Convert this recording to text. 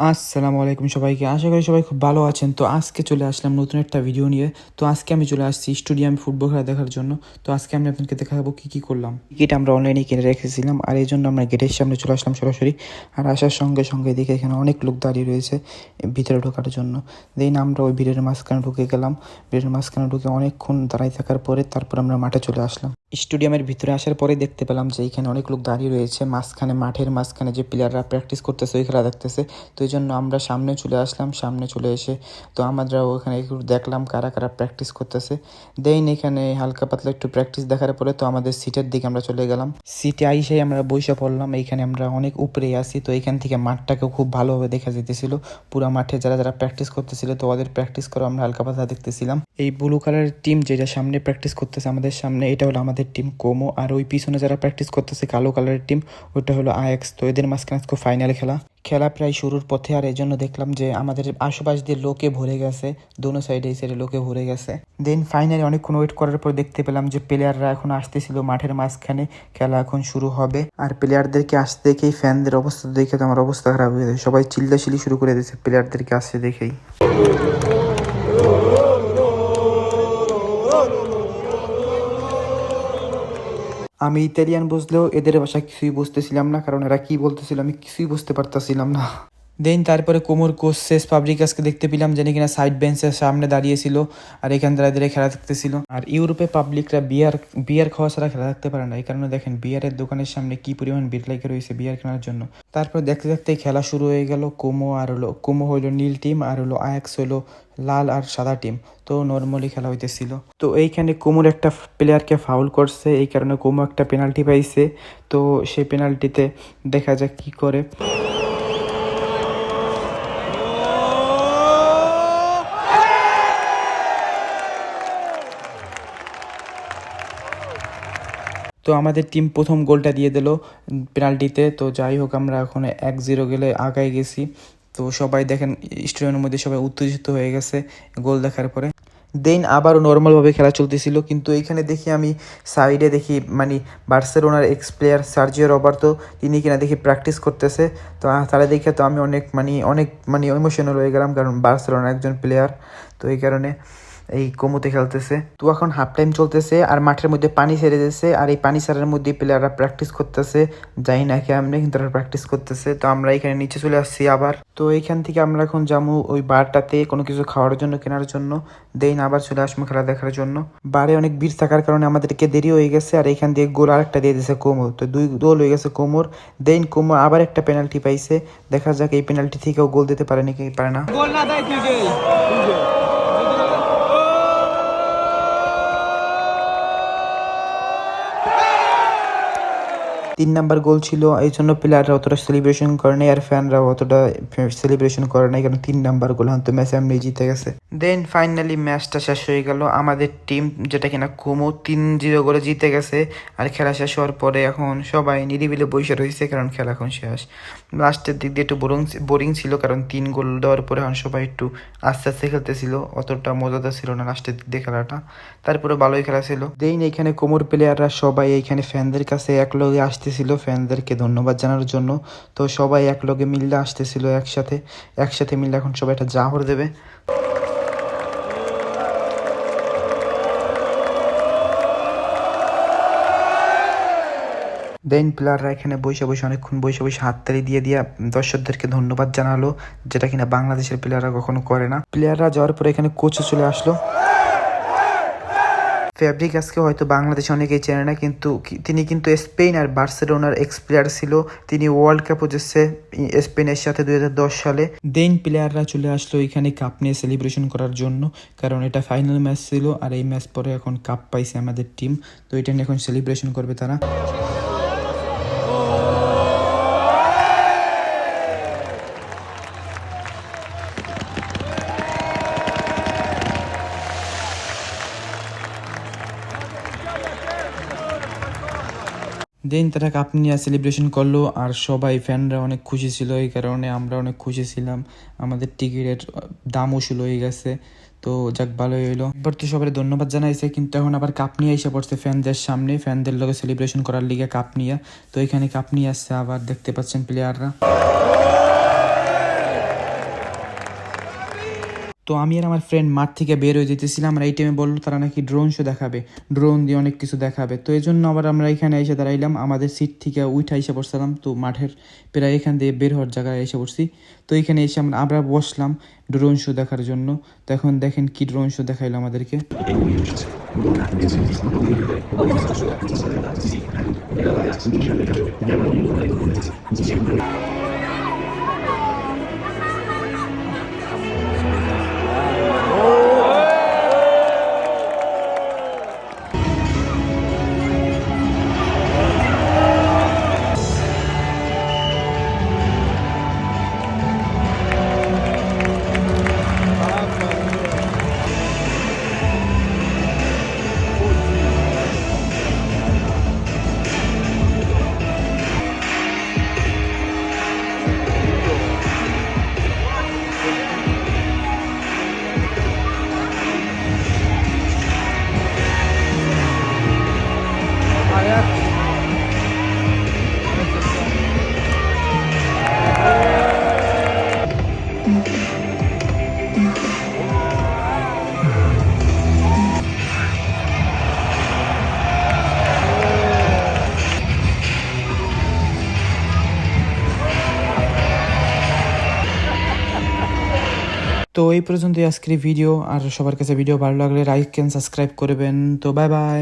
আসসালামু আলাইকুম সবাইকে। আশা করি সবাই খুব ভালো আছেন। তো আজকে চলে আসলাম নতুন একটা ভিডিও নিয়ে। তো আজকে আমি চলে আসছি স্টেডিয়ামে ফুটবল খেলা দেখার জন্য। তো আজকে আমি আপনাদেরকে দেখাবো কী করলাম। টিকিট আমরা অনলাইনে কিনে রেখেছিলাম, আর এই জন্য আমরা গেটের সামনে চলে আসলাম সরাসরি। আর আসার সঙ্গে সঙ্গে দেখে এখানে অনেক লোক দাঁড়িয়ে রয়েছে ভিতরে ঢোকার জন্য। দেন আমরা ওই ভিড়ের মাঝখানে ঢুকে গেলাম। ভিড়ের মাঝখানে ঢুকে অনেকক্ষণ দাঁড়াই থাকার পরে তারপর আমরা মাঠে চলে আসলাম। স্টেডিয়ামের ভিতরে আসার পরে দেখতে পেলাম যে এখানে অনেক লোক দাঁড়িয়ে রয়েছে মাঝখানে, মাঠের মাঝখানে যে প্লেয়াররা প্র্যাকটিস করতেছে ওই খেলা দেখতেছে। তো এই জন্য আমরা সামনে চলে আসলাম। সামনে চলে এসে তো আমরা ওখানে একটু দেখলাম কারা কারা প্র্যাকটিস করতেছে। দেন এখানে হালকা পাতলা একটু প্র্যাকটিস দেখার পরে তো আমাদের সিটের দিকে আমরা চলে গেলাম। সিটে আইসাই আমরা বসে পড়লাম। এইখানে আমরা অনেক উপরে আসি, তো এখান থেকে মাঠটাকেও খুব ভালোভাবে দেখা যেতেছিল। পুরো মাঠে যারা যারা প্র্যাকটিস করতেছিল তো ওদের প্র্যাকটিস করে আমরা হালকা পাতলা দেখতেছিলাম। এই ব্লু কালারের টিম যেটা সামনে প্র্যাকটিস করতেছে আমাদের সামনে, এটা হলো আমাদের টিম কোমো। আর ওই পিছনে যারা প্র্যাকটিস করতেছে কালো কালারের টিম, ওইটা হলো আয়াক্স। তো এদের মাঝখানে আজকে ফাইনাল খেলা প্রায় শুরুর পথে। আর এই জন্য দেখলাম যে আমাদের আশেপাশ দিয়ে লোকে ভরে গেছে, দোনো সাইডে এই সাইডে লোকে ভরে গেছে। দেন ফাইনালি অনেকক্ষণ ওয়েট করার পর দেখতে পেলাম যে প্লেয়াররা এখন আসতেছিল মাঠের মাঝখানে, খেলা এখন শুরু হবে। আর প্লেয়ারদেরকে আসতে দেখেই ফ্যানদের অবস্থা দেখে তো আমার অবস্থা খারাপ হয়ে যায়। সবাই চিল্লাচিল্লি শুরু করে দিয়েছে প্লেয়ারদেরকে আসতে দেখেই। আমি ইতালিয়ান বুঝলেও এদের ভাষা কিছুই বুঝতেছিলাম না, কারণ এরা কি বলতেছিল আমি কিছুই বুঝতে পারতেছিলাম না। দেন তারপরে কোমর কোচ শেষ পাবলিকাসকে দেখতে পেলাম, যিনি কিনা সাইড বেঞ্চের সামনে দাঁড়িয়েছিল আর এখান দ্বারা খেলা দেখতেছিল। আর ইউরোপে পাবলিকরা বিয়ার খাওয়া ছাড়া খেলা দেখতে পারে না। এই কারণে দেখেন বিয়ারের দোকানের সামনে কি পরিমাণ ভিড় লেগে রয়েছে বিয়ার কেনার জন্য। তারপর দেখতে দেখতে খেলা শুরু হয়ে গেল। কোমো হইলো নীল টিম, আর হলো আয়াক্স হইলো লাল আর সাদা টিম। তো নর্মালি খেলা হইতেছিল। তো এইখানে কোমোর একটা প্লেয়ারকে ফাউল করছে, এই কারণে কোমো একটা পেনাল্টি পাইছে। তো সেই পেনাল্টিতে দেখা যাক কি করে। তো আমাদের টিম প্রথম গোলটা দিয়ে দিল পেনাল্টিতে। তো যাই হোক, আমরা এখন 1-0 গেলে আগায় গেছি। তো সবাই দেখেন স্টেডিয়ামের মধ্যে সবাই উত্তেজিত হয়ে গেছে গোল দেখার পরে। দেন আবারও নর্মালভাবে খেলা চলতেছিল, কিন্তু এইখানে দেখি আমি সাইডে দেখি বার্সেলোনার এক্স প্লেয়ার সার্জিও রবার্তো, তিনি কিনা দেখি প্র্যাকটিস করতেছে। তো তারা দেখে তো আমি অনেক ইমোশনাল হয়ে গেলাম, কারণ বার্সেলোনার একজন প্লেয়ার। তো এই কারণে এই কোমোতে খেলতেছে। তো এখন হাফ টাইম চলতেছে আর মাঠের মধ্যে পানি ছেড়ে দিয়েছে, আর এই পানি ছাড়ার মধ্যে প্লেয়াররা প্র্যাকটিস করতেছে। যাই না কেমনে, কিন্তু তারা প্র্যাকটিস করতেছে। তো আমরা এখানে নিচে চলে আসছি আবার। তো এইখান থেকে আমরা এখন যাবো ওই বারটাতে কোনো কিছু খাওয়ার জন্য, কেনার জন্য। দেন আবার চলে আসবো খেলা দেখার জন্য। বারে অনেক ভিড় থাকার কারণে আমাদেরকে দেরি হয়ে গেছে। আর এখান দিয়ে গোল আরেকটা দিয়ে দিয়েছে কোমর, তো 2 গোল হয়ে গেছে কোমর। দেন কোমর আবার একটা পেনাল্টি পাইছে। দেখা যাক এই পেনাল্টি থেকেও গোল দিতে পারে নাকি পারে না। 3 নাম্বার গোল ছিল, এই জন্য প্লেয়াররা অতটা সেলিব্রেশন করে নাই আর ফ্যানরাও অতটা সেলিব্রেশন করে নাই, কারণ 3 নাম্বার গোল হয়তো ম্যাচে এমনি জিতে গেছে। দেন ফাইনালি ম্যাচটা শেষ হয়ে গেল। আমাদের টিম যেটা কিনা কোমো 3-0 গোলে জিতে গেছে। আর খেলা শেষ হওয়ার পরে এখন সবাই নিরিবিলি বসে রয়েছে, কারণ খেলা এখন শেষ। লাস্টের দিক দিয়ে একটু বোরিং ছিল, কারণ 3 গোল দেওয়ার পরে এখন সবাই একটু আস্তে আস্তে খেলতেছিল, অতটা মজাদার ছিল না লাস্টের দিক দিয়ে খেলাটা। তারপরে ভালোই খেলা ছিল। দেন এইখানে কোমোর প্লেয়াররা সবাই এইখানে ফ্যানদের কাছে একলগে আসতেছিল ফ্যানদেরকে ধন্যবাদ জানানোর জন্য। তো সবাই একলগে মিললে আসতেছিল একসাথে মিললে এখন সবাই একটা জাহর দেবে। দেন প্লেয়াররা এখানে অনেকক্ষণ বসে হাততালি দিয়ে দর্শকদেরকে ধন্যবাদ জানালো, যেটা কিনা বাংলাদেশের প্লেয়াররা কখনো করে না। প্লেয়াররা যাওয়ার পরে এখানে কোচও চলে আসলো। ফ্যাব্রিগাসকে হয়তো বাংলাদেশে অনেকেই চেনে না, কিন্তু তিনি কিন্তু স্পেন আর বার্সেলোনার এক্স প্লেয়ার ছিল। তিনি ওয়ার্ল্ড কাপও জিতছে স্পেনের সাথে 2010 সালে। দেন প্লেয়াররা চলে আসলো এখানে কাপ নিয়ে সেলিব্রেশন করার জন্য, কারণ এটা ফাইনাল ম্যাচ ছিল। আর এই ম্যাচ পরে এখন কাপ পাইছে আমাদের টিম, তো এটা নিয়ে এখন সেলিব্রেশন করবে তারা। দেন তারা কাপ নিয়ে সেলিব্রেশন করলো, আর সবাই ফ্যানরা অনেক খুশি ছিল। এই কারণে আমরা অনেক খুশি ছিলাম। আমাদের টিকিটের দাম উসুল হয়ে গেছে। তো যাক, ভালোই হইলো। এবার তো সবাই ধন্যবাদ জানাইছে, কিন্তু এখন আবার কাপ নিয়ে এসে পড়ছে ফ্যানদের সামনে, ফ্যানদের লগে সেলিব্রেশন করার লিগে কাপ নিয়ে। তো এখানে কাপ নিয়ে আসছে আবার, দেখতে পাচ্ছেন প্লেয়াররা। তো আমি আর আমার ফ্রেন্ড মাঠ থেকে বের হয়ে যেতেছিলাম, আর এই টাইমে বললো তারা নাকি ড্রোন শো দেখাবে, ড্রোন দিয়ে অনেক কিছু দেখাবে। তো এই জন্য আবার আমরা এখানে এসে দাঁড়াইলাম, আমাদের সিট থেকে উঠে এসে পড়ছিলাম। তো মাঠের প্রায় এখান দিয়ে বের হওয়ার জায়গায় এসে পড়ছি। তো এখানে এসে আমরা বসলাম ড্রোন শো দেখার জন্য। তো এখন দেখেন কি ড্রোন শো দেখাইলো আমাদেরকে। তো এই পর্যন্তই আজকের ভিডিও। আর সবার কাছে ভিডিও ভালো লাগলে লাইক এন্ড সাবস্ক্রাইব করবেন। তো বাই বাই।